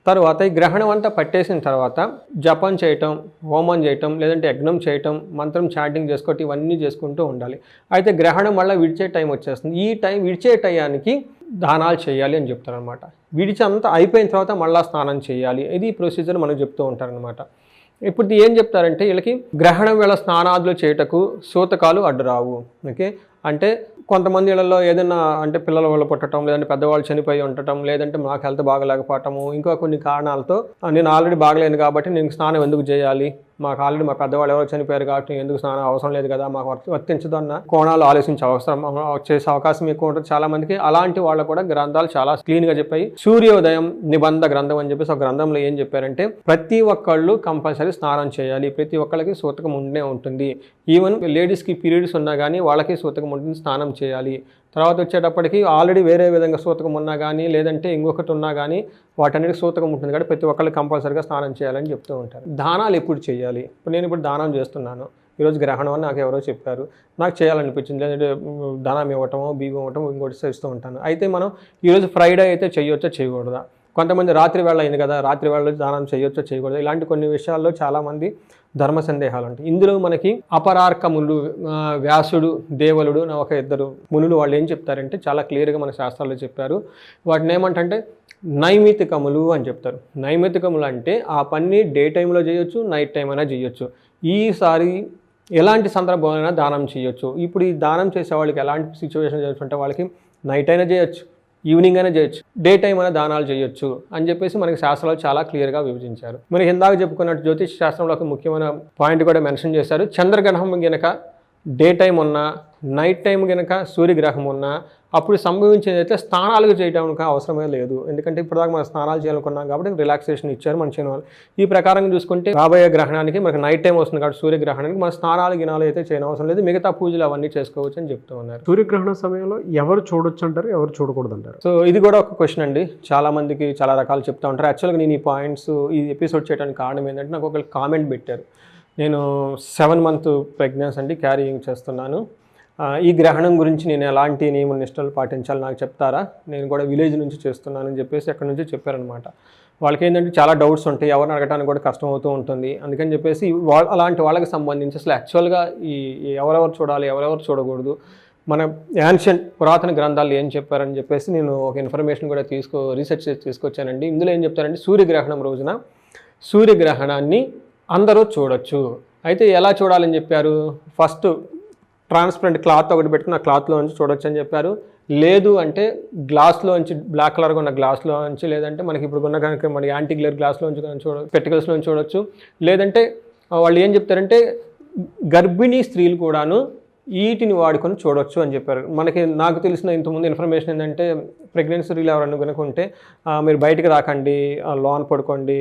తర్వాత ఈ గ్రహణం అంతా పట్టేసిన తర్వాత జపం చేయటం, హోమం చేయటం, లేదంటే యజ్ఞం చేయటం, మంత్రం చాంటింగ్ చేసుకోవటం, ఇవన్నీ చేసుకుంటూ ఉండాలి. అయితే గ్రహణం మళ్ళీ విడిచే టైం వచ్చేస్తుంది. ఈ టైం విడిచే టయానికి దానాలు చేయాలి అని చెప్తారనమాట. విడిచి అంతా అయిపోయిన తర్వాత మళ్ళీ స్నానం చేయాలి. ఇది ప్రొసీజర్ మనకు చెప్తూ ఉంటారనమాట. ఇప్పుడు ఏం చెప్తారంటే, వీళ్ళకి గ్రహణం వేళ స్నానాదులు చేయటకు సూతకాలు అడ్డురావు. ఓకే, అంటే కొంతమంది ఇళ్లలో ఏదైనా అంటే పిల్లల వల్ల పుట్టడం, లేదంటే పెద్దవాళ్ళు చనిపోయి ఉండటం, లేదంటే నాకు హెల్త్ బాగలేకపోవటము, ఇంకా కొన్ని కారణాలతో నేను ఆల్రెడీ బాగలేను కాబట్టి నేను స్నానం ఎందుకు చేయాలి, మాకు ఆల్రెడీ మా పెద్దవాళ్ళు ఎవరో చనిపోయారు కాబట్టి ఎందుకు స్నానం అవసరం లేదు కదా, మాకు వర్తించదు అన్న కోణాలు ఆలోచించే అవసరం చేసే అవకాశం ఎక్కువ ఉంటుంది చాలా మందికి. అలాంటి వాళ్ళు కూడా గ్రంథాలు చాలా క్లీన్గా చెప్పాయి. సూర్యోదయం నిబంధ గ్రంథం అని చెప్పేసి ఒక గ్రంథంలో ఏం చెప్పారంటే, ప్రతి ఒక్కళ్ళు కంపల్సరీ స్నానం చేయాలి, ప్రతి ఒక్కళ్ళకి సూతకం ఉండే ఉంటుంది. ఈవెన్ లేడీస్కి పీరియడ్స్ ఉన్నా కానీ వాళ్ళకి సూతకం ఉంటుంది, స్నానం చేయాలి. తర్వాత వచ్చేటప్పటికి ఆల్రెడీ వేరే విధంగా సూతకం ఉన్నా కానీ లేదంటే ఇంకొకటి ఉన్నా కానీ వాటన్నిటికి సూతకం ఉంటుంది కాబట్టి ప్రతి ఒక్కళ్ళు కంపల్సరీగా స్నానం చేయాలని చెప్తూ ఉంటారు. దానాలు ఎప్పుడు చేయాలి? నేను దానం చేస్తున్నాను, ఈరోజు గ్రహణం అని నాకు ఎవరో చెప్పారు, నాకు చేయాలనిపించింది, లేదంటే దానం ఇవ్వటమో బియ్యం ఇవ్వటం ఇంకోటి చేస్తూ ఉంటాను. అయితే మనం ఈరోజు ఫ్రైడే అయితే చేయొచ్చో చేయకూడదా? కొంతమంది రాత్రి వేళ అయింది కదా, రాత్రి వేళ దానం చేయొచ్చో చేయకూడదు, ఇలాంటి కొన్ని విషయాల్లో చాలామంది ధర్మ సందేహాలు ఉంటాయి. ఇందులో మనకి అపరార్కములు, వ్యాసుడు, దేవలుడు నా ఒక ఇద్దరు మునులు వాళ్ళు ఏం చెప్తారంటే చాలా క్లియర్గా మన శాస్త్రాల్లో చెప్పారు. వాటిని ఏమంటే నైమితికములు అని చెప్తారు. నైమితికములు అంటే ఆ పని డే టైంలో చేయొచ్చు, నైట్ టైం అయినా చేయొచ్చు. ఈసారి ఎలాంటి సందర్భంలో దానం చేయొచ్చు. ఇప్పుడు ఈ దానం చేసే వాళ్ళకి ఎలాంటి సిచ్యువేషన్ చేయొచ్చు అంటే, వాళ్ళకి నైట్ అయినా చేయొచ్చు, ఈవినింగ్ అయినా చేయొచ్చు, డే టైం అయినా దానాలు చేయొచ్చు అని చెప్పేసి మనకి శాస్త్రాలు చాలా క్లియర్గా విభజించారు. మనకి ఇందాక చెప్పుకున్నట్టు జ్యోతిష్ శాస్త్రంలో ఒక ముఖ్యమైన పాయింట్ కూడా మెన్షన్ చేశారు. చంద్రగ్రహం గనక డే టైం ఉన్నా, నైట్ టైం కనుక సూర్యగ్రహం ఉన్నా అప్పుడు సంభవించేదైతే స్నానాలు చేయడానికి అవసరమే లేదు. ఎందుకంటే ఇప్పటిదాకా మనం స్నానాలు చేయాలనుకున్నాం కాబట్టి రిలాక్సేషన్ ఇచ్చారు మన చిన్న వాళ్ళు. ఈ ప్రకారంగా చూసుకుంటే రాబోయే గ్రహణానికి మనకి నైట్ టైం వస్తుంది కాబట్టి సూర్యగ్రహణానికి మన స్నానాలు గినాలు అయితే చేయడం అవసరం లేదు, మిగతా పూజలు అవన్నీ చేసుకోవచ్చు అని చెప్తూ ఉన్నారు. సూర్యగ్రహణ సమయంలో ఎవరు చూడొచ్చు అంటారు, ఎవరు చూడకూడదు అంటారు? సో ఇది కూడా ఒక క్వశ్చన్ అండి. చాలా మందికి చాలా రకాలు చెప్తూ ఉంటారు. యాక్చువల్గా నేను ఈ పాయింట్స్ ఈ ఎపిసోడ్ చేయడానికి కారణం ఏంటంటే, నాకు ఒకళ్ళు కామెంట్ పెట్టారు. నేను 7 month ప్రెగ్నెన్సీ అండి, క్యారీయింగ్ చేస్తున్నాను. ఈ గ్రహణం గురించి నేను ఎలాంటి నియమ నిష్టలు పాటించాలి నాకు చెప్తారా, నేను కూడా విలేజ్ నుంచి చేస్తున్నానని చెప్పేసి అక్కడి నుంచి చెప్పారనమాట. వాళ్ళకి ఏంటంటే చాలా డౌట్స్ ఉంటాయి, ఎవరిని అడగడానికి కూడా కష్టం అవుతూ ఉంటుంది. అందుకని చెప్పేసి అలాంటి వాళ్ళకి సంబంధించి అసలు యాక్చువల్గా ఈ ఎవరెవరు చూడాలి, ఎవరెవరు చూడకూడదు, మన యాన్షియంట్ పురాతన గ్రంథాలు ఏం చెప్పారని చెప్పేసి నేను ఒక ఇన్ఫర్మేషన్ కూడా రీసెర్చ్ చేసి తీసుకొచ్చానండి. ఇందులో ఏం చెప్తారంటే, సూర్యగ్రహణం రోజున సూర్యగ్రహణాన్ని అందరూ చూడొచ్చు. అయితే ఎలా చూడాలని చెప్పారు? ఫస్ట్ ట్రాన్స్పరెంట్ క్లాత్ ఒకటి పెట్టుకుని ఆ క్లాత్లో నుంచి చూడొచ్చు అని చెప్పారు. లేదు అంటే గ్లాస్లో నుంచి, బ్లాక్ కలర్గా ఉన్న గ్లాస్లో నుంచి, లేదంటే మనకి ఇప్పుడు ఉన్న కనుక మన యాంటీ గ్లేర్ గ్లాస్లో నుంచి పెర్టికల్స్లో చూడొచ్చు. లేదంటే వాళ్ళు ఏం చెప్తారంటే, గర్భిణీ స్త్రీలు కూడాను వీటిని వాడుకొని చూడొచ్చు అని చెప్పారు. నాకు తెలిసిన ఇంతకుముందు ఇన్ఫర్మేషన్ ఏంటంటే ప్రెగ్నెన్సీలు ఎవరైనా కనుక ఉంటే మీరు బయటికి రాకండి, లోన్ పడుకోండి,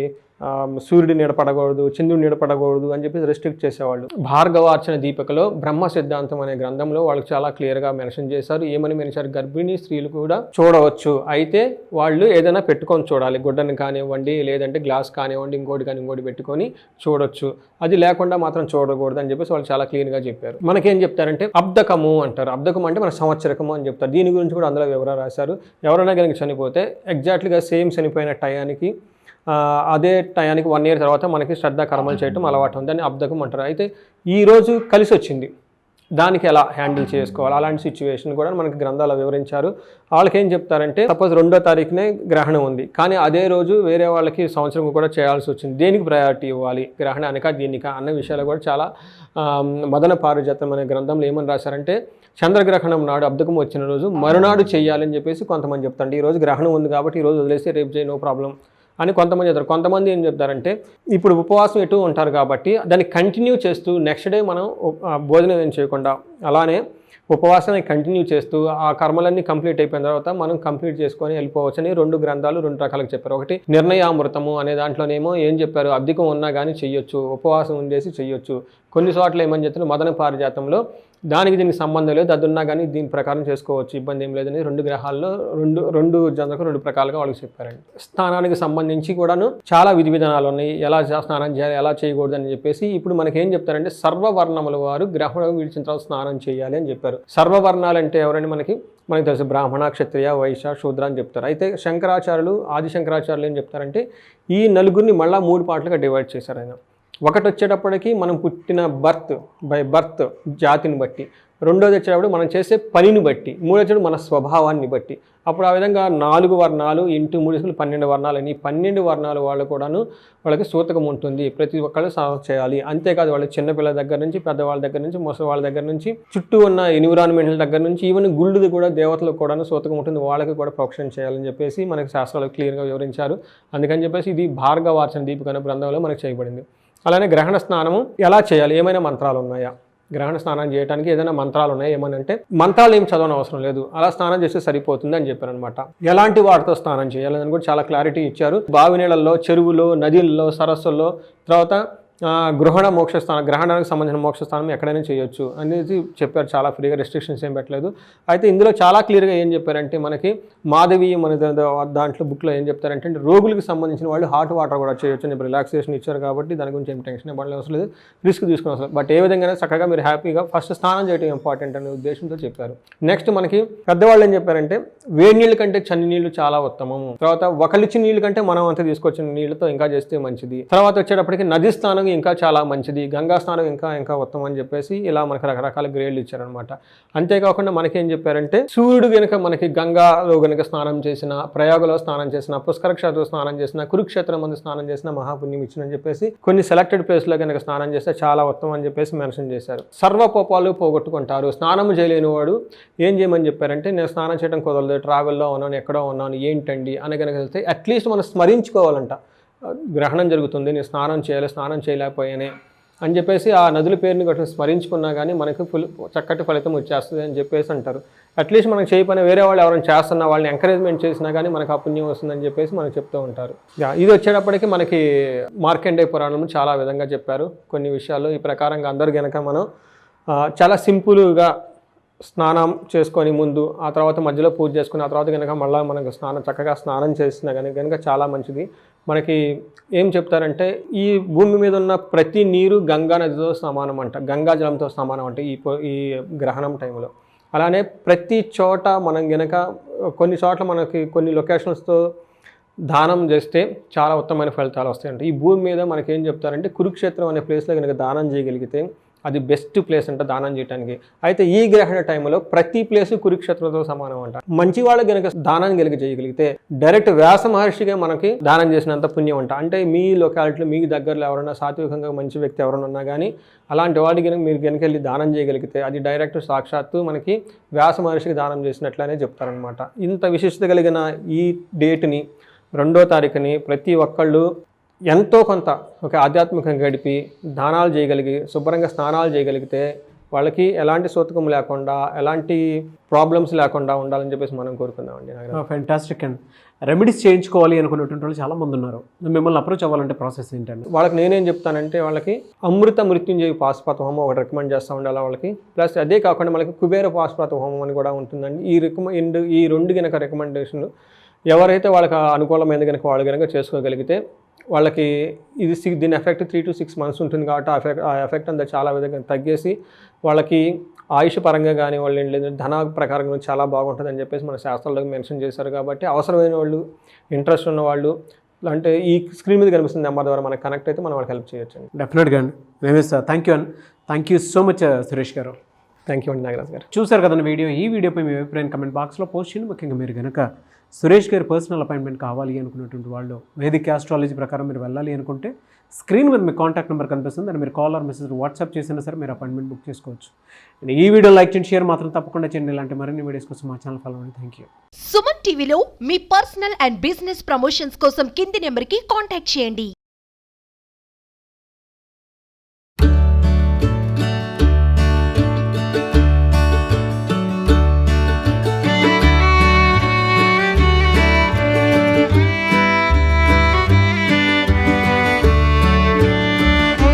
సూర్యుడి నీడ పడకూడదు, చంద్రుడి నీడ పడకూడదు అని చెప్పి రెస్ట్రిక్ట్ చేసేవాళ్ళు. భార్గవార్చన దీపికలో బ్రహ్మ సిద్ధాంతం అనే గ్రంథంలో వాళ్ళకి చాలా క్లియర్గా మెన్షన్ చేశారు. ఏమని మెన్షన్, గర్భిణీ స్త్రీలు కూడా చూడవచ్చు, అయితే వాళ్ళు ఏదైనా పెట్టుకొని చూడాలి, గుడ్డని కానివ్వండి, లేదంటే గ్లాస్ కానివ్వండి, ఇంకోటి పెట్టుకొని చూడొచ్చు, అది లేకుండా మాత్రం చూడకూడదు అని చెప్పేసి వాళ్ళు చాలా క్లియర్గా చెప్పారు. మనకేం చెప్తారంటే అబ్దకము అంటారు. అబ్దకం అంటే మన సంవత్సరకము అని చెప్తారు. దీని గురించి కూడా అందులో వివరాలు రాశారు. ఎవరైనా కనుక చనిపోతే ఎగ్జాక్ట్లీగా సేమ్ చనిపోయిన టయానికి అదే టయానికి 1 year తర్వాత మనకి శ్రద్ధ కర్మలు చేయటం అలవాటు ఉంది, దాన్ని అబ్దకం అంటారు. అయితే ఈరోజు కలిసి వచ్చింది, దానికి ఎలా హ్యాండిల్ చేసుకోవాలి, అలాంటి సిచ్యువేషన్ కూడా మనకి గ్రంథాలు వివరించారు. వాళ్ళకి ఏం చెప్తారంటే సపోజ్ 2వ తారీఖునే గ్రహణం ఉంది, కానీ అదే రోజు వేరే వాళ్ళకి సంవత్సరం కూడా చేయాల్సి వచ్చింది, దేనికి ప్రయారిటీ ఇవ్వాలి, గ్రహణానికా దీనికా అన్న విషయాలు కూడా చాలా మదన పారిజాతం అనే గ్రంథంలో ఏమని రాశారంటే చంద్రగ్రహణం నాడు అబ్దకం వచ్చిన రోజు మరునాడు చేయాలని చెప్పేసి కొంతమంది చెప్తారు. ఈ రోజు గ్రహణం ఉంది కాబట్టి ఈరోజు వదిలేసి రేపు చేయి, నో ప్రాబ్లం అని కొంతమంది చెప్తారు. కొంతమంది ఏం చెప్తారంటే ఇప్పుడు ఉపవాసం ఎటు ఉంటారు కాబట్టి దాన్ని కంటిన్యూ చేస్తూ నెక్స్ట్ డే మనం భోజనం ఏం చేయకుండా అలానే ఉపవాసాన్ని కంటిన్యూ చేస్తూ ఆ కర్మలన్నీ కంప్లీట్ అయిపోయిన తర్వాత మనం కంప్లీట్ చేసుకొని వెళ్ళిపోవచ్చు అని 2 గ్రంథాలు 2 రకాలుగా చెప్పారు. ఒకటి నిర్ణయామృతము అనే దాంట్లోనేమో ఏం చెప్పారు, అధికం ఉన్నా కానీ చెయ్యొచ్చు, ఉపవాసం ఉండేసి చెయ్యొచ్చు. కొన్ని చోట్ల ఏమని చెప్తారు మదన పారిజాతంలో దీనికి సంబంధం లేదు, అది ఉన్నా కానీ దీని ప్రకారం చేసుకోవచ్చు, ఇబ్బంది ఏం లేదని 2 గ్రహాల్లో 2 జంతువులకు 2 ప్రకాలుగా వాళ్ళకి చెప్పారండి. స్నానానికి సంబంధించి కూడాను చాలా విధి విధానాలు ఉన్నాయి, ఎలా స్నానం చేయాలి, ఎలా చేయకూడదు అని చెప్పేసి ఇప్పుడు మనకి ఏం చెప్తారంటే సర్వవర్ణముల వారు గ్రహణం విడిచిన తర్వాత స్నానం చేయాలి అని చెప్పారు. సర్వవర్ణాలు అంటే ఎవరండి, మనకి తెలుసు బ్రాహ్మణ, క్షత్రియ, వైశ్య, శూద్ర అని చెప్తారు. అయితే శంకరాచార్యులు, ఆది శంకరాచార్యులు ఏం చెప్తారంటే ఈ నలుగురిని మళ్ళీ 3 పార్ట్లుగా డివైడ్ చేశారు ఆయన. ఒకటి వచ్చేటప్పటికి మనం పుట్టిన బర్త్ జాతిని బట్టి, రెండోది వచ్చేటప్పుడు మనం చేసే పనిని బట్టి, మూడోది వచ్చేటప్పుడు మన స్వభావాన్ని బట్టి. అప్పుడు ఆ విధంగా 4 వర్ణాలు ఇంటూ 3 12 వర్ణాలు అని 12 వర్ణాలు వాళ్ళు కూడాను వాళ్ళకి సూతకం ఉంటుంది, ప్రతి ఒక్కళ్ళు సాధన చేయాలి. అంతేకాదు వాళ్ళ చిన్నపిల్లల దగ్గర నుంచి, పెద్దవాళ్ళ దగ్గర నుంచి, ముసలి వాళ్ళ దగ్గర నుంచి, చుట్టూ ఉన్న ఎన్విరాన్మెంట్ల దగ్గర నుంచి, ఈవెన్ గుళ్ళది కూడా దేవతలకు కూడాను సూతకం ఉంటుంది, వాళ్ళకి కూడా ప్రోక్షణ చేయాలని చెప్పేసి మనకి శాస్త్రాలు క్లియర్గా వివరించారు. అందుకని చెప్పేసి ఇది భార్గవార్చన దీపిక అనే గ్రంథంలో మనకు చేయబడింది. అలానే గ్రహణ స్నానము ఎలా చేయాలి, ఏమైనా మంత్రాలు ఉన్నాయా, గ్రహణ స్నానం చేయడానికి ఏదైనా మంత్రాలు ఉన్నాయి ఏమనంటే మంత్రాలు ఏం చదవని అవసరం లేదు, అలా స్నానం చేస్తే సరిపోతుంది అని చెప్పారు అనమాట. ఎలాంటి వాటితో స్నానం చేయాలని కూడా చాలా క్లారిటీ ఇచ్చారు. బావి నీళ్ళల్లో, చెరువులో, నదుల్లో, సరస్సుల్లో, తర్వాత గ్రహణానికి సంబంధించిన మోక్షస్థానం ఎక్కడైనా చేయొచ్చు అనేది చెప్పారు. చాలా ఫ్రీగా, రెస్ట్రిక్షన్స్ ఏం పెట్టలేదు. అయితే ఇందులో చాలా క్లియర్గా ఏం చెప్పారంటే మనకి మాధవీయం అనే దాంట్లో బుక్లో ఏం చెప్తారంటే రోగులకు సంబంధించిన వాళ్ళు హాట్ వాటర్ కూడా చేయొచ్చు అని రిలాక్సేషన్ ఇచ్చారు కాబట్టి దాని గురించి ఏం టెన్షన్ ఇవ్వడం అవసరం లేదు, రిస్క్ తీసుకుని అవసరం. బట్ ఏ విధంగా చక్కగా మీరు హ్యాపీగా ఫస్ట్ స్నానం చేయడం ఇంపార్టెంట్ అనే ఉద్దేశంతో చెప్పారు. నెక్స్ట్ మనకి పెద్దవాళ్ళు ఏం చెప్పారంటే వేడి నీళ్ళు కంటే చన్ని నీళ్లు చాలా ఉత్తమము, తర్వాత ఒకలిచ్చిన నీళ్ళు కంటే మనం అంతా తీసుకొచ్చిన నీళ్ళతో ఇంకా చేస్తే మంచిది, తర్వాత వచ్చేటప్పటికి నది స్నానం ఇంకా చాలా మంచిది, గంగా స్నానం ఇంకా ఉత్తమం అని చెప్పేసి ఇలా మనకి రకరకాల గ్రేడ్లు ఇచ్చారనమాట. అంతేకాకుండా మనకేం చెప్పారంటే సూర్యుడు కనుక మనకి గంగాలో కనుక స్నానం చేసిన, ప్రయాగలో స్నానం చేసిన, పుష్కర క్షేత్రంలో స్నానం చేసిన, కురుక్షేత్రం మందు స్నానం చేసిన మహాపుణ్యం ఇచ్చిందని చెప్పేసి కొన్ని సెలెక్టెడ్ ప్లేస్లో కనుక స్నానం చేస్తే చాలా ఉత్తమం అని చెప్పేసి మెన్షన్ చేశారు. సర్వపోపాలు పోగొట్టుకుంటారు. స్నానం చేయలేని వాడు ఏం చేయమని చెప్పారంటే నేను స్నానం చేయడం కుదరదు, ట్రావెల్లో ఉన్నాను, ఎక్కడో ఉన్నాను, ఏంటండి అని కనుక వెళ్తే అట్లీస్ట్ మనం స్మరించుకోవాలంట, గ్రహణం జరుగుతుంది, నేను స్నానం చేయలేకపోయానే అని చెప్పేసి ఆ నదుల పేరుని గట్రా స్మరించుకున్నా కానీ మనకు చక్కటి ఫలితం వచ్చేస్తుంది అని చెప్పేసి అంటారు. అట్లీస్ట్ మనకు చేయపని వేరే వాళ్ళు ఎవరైనా చేస్తున్నా వాళ్ళని ఎంకరేజ్మెంట్ చేసినా కానీ మనకు ఆ పుణ్యం వస్తుందని చెప్పేసి మనకు చెప్తూ ఉంటారు. ఇది వచ్చేటప్పటికి మనకి మార్కండేయ పురాణంలో చాలా విధంగా చెప్పారు కొన్ని విషయాలు. ఈ ప్రకారంగా అందరు కనుక మనం చాలా సింపుల్గా స్నానం చేసుకొని ముందు, ఆ తర్వాత మధ్యలో పూజ చేసుకుని, ఆ తర్వాత కనుక మళ్ళీ మనకు చక్కగా స్నానం చేసినా కనుక చాలా మంచిది. మనకి ఏం చెప్తారంటే ఈ భూమి మీద ఉన్న ప్రతి నీరు గంగా నదితో సమానం అంట, గంగా జలంతో సమానం అంట ఈ గ్రహణం టైంలో. అలానే ప్రతి చోట మనం గనక కొన్ని చోట్ల మనకి కొన్ని లొకేషన్స్తో దానం చేస్తే చాలా ఉత్తమమైన ఫలితాలు వస్తాయంట. ఈ భూమి మీద మనకి ఏం చెప్తారంటే కురుక్షేత్రం అనే ప్లేస్లో కనుక దానం చేయగలిగితే అది బెస్ట్ ప్లేస్ అంట దానం చేయడానికి. అయితే ఈ గ్రహణ టైంలో ప్రతి ప్లేసు కురుక్షేత్రంతో సమానం అంట. మంచి వాళ్ళకి కనుక దానం చేయగలిగితే డైరెక్ట్ వ్యాస మహర్షిగా మనకి దానం చేసినంత పుణ్యం అంట. అంటే మీ లొకాలిటీలో మీకు దగ్గరలో ఎవరైనా సాత్వికంగా మంచి వ్యక్తి ఎవరైనా ఉన్నా కానీ అలాంటి వాడికి కనుక మీరు కనుక వెళ్ళి దానం చేయగలిగితే అది డైరెక్ట్ సాక్షాత్తు మనకి వ్యాస మహర్షికి దానం చేసినట్లనే చెప్తారనమాట. ఇంత విశిష్టత కలిగిన ఈ డేట్ని 2వ తారీఖుని ప్రతి ఒక్కళ్ళు ఎంతో కొంత ఒక ఆధ్యాత్మికంగా గడిపి దానాలు చేయగలిగి శుభ్రంగా స్నానాలు చేయగలిగితే వాళ్ళకి ఎలాంటి సూతకం లేకుండా ఎలాంటి ప్రాబ్లమ్స్ లేకుండా ఉండాలని చెప్పేసి మనం కోరుకుందామండి. ఫ్యాంటాస్టిక్ అండ్ రెమెడీస్ చేయించుకోవాలి అనుకున్నటువంటి వాళ్ళు చాలా మంది ఉన్నారు. మిమ్మల్ని అప్రోచ్ అవ్వాలంటే ప్రాసెస్ ఏంటండి? వాళ్ళకి నేనేం చెప్తానంటే వాళ్ళకి అమృత మృత్యుంజయ పాశుపత హోమం ఒకటి రికమెండ్ చేస్తూ ఉండాలి వాళ్ళకి. ప్లస్ అదే కాకుండా మనకి కుబేర పాశుపత హోమం అని కూడా ఉంటుందండి. ఈ రెండు కనుక రికమెండేషన్లు ఎవరైతే వాళ్ళకి అనుకూలమైనది కనుక వాళ్ళు కనుక చేసుకోగలిగితే వాళ్ళకి దీని ఎఫెక్ట్ 3 to 6 months ఉంటుంది కాబట్టి ఆ ఎఫెక్ట్ అంతా చాలా విధంగా తగ్గేసి వాళ్ళకి ఆయుష్ పరంగా కానీ వాళ్ళు లేదు ధన ప్రకారం చాలా బాగుంటుంది అని చెప్పేసి మన శాస్త్రాల్లో మెన్షన్ చేశారు. కాబట్టి అవసరమైన వాళ్ళు, ఇంట్రెస్ట్ ఉన్న వాళ్ళు అంటే ఈ స్క్రీన్ మీద కనిపిస్తున్న నెంబర్ ద్వారా మనకు కనెక్ట్ అయితే మనం వాళ్ళకి హెల్ప్ చేయొచ్చు అండి. డెఫినెట్గా అండి. రమేష్ సార్, థ్యాంక్ యూ అండి. Thank you so much Suresh గారు. థ్యాంక్ యూ అండి నాగరాజ్ గారు. చూసారు కదండి వీడియో. ఈ వీడియోపై మీ అభిప్రాయం కమెంట్ బాక్స్లో పోస్ట్ చేయండి. ముఖ్యంగా మీరు కనుక సురేష్ గారి పర్సనల్ అపాయింట్మెంట్ కావాలి అనుకున్నటువంటి వాళ్ళు, వేదిక ఆస్ట్రాలజీ ప్రకారం మీరు వెళ్ళాలి అనుకుంటే స్క్రీన్ మీద మీ కాంటాక్ట్ నెంబర్ కనిపిస్తుంది. దాన్ని మీరు కాల్ ఆర్ మెసేజ్ వాట్సాప్ చేసినా సరే మీరు అపాయింట్మెంట్ బుక్ చేసుకోవచ్చు. అండ్ ఈ వీడియో లైక్ చేయండి, షేర్ మాత్రం తప్పకుండా చేయండి. ఇలాంటి మరిన్ని వీడియోస్ కోసం మా ఛానల్ ఫాలో అవ్వండి. Thank you. సుమన్ టీవీలో మీ పర్సనల్ అండ్ బిజినెస్ ప్రమోషన్స్ కోసం కింది నెంబర్కి కాంటాక్ట్ చేయండి.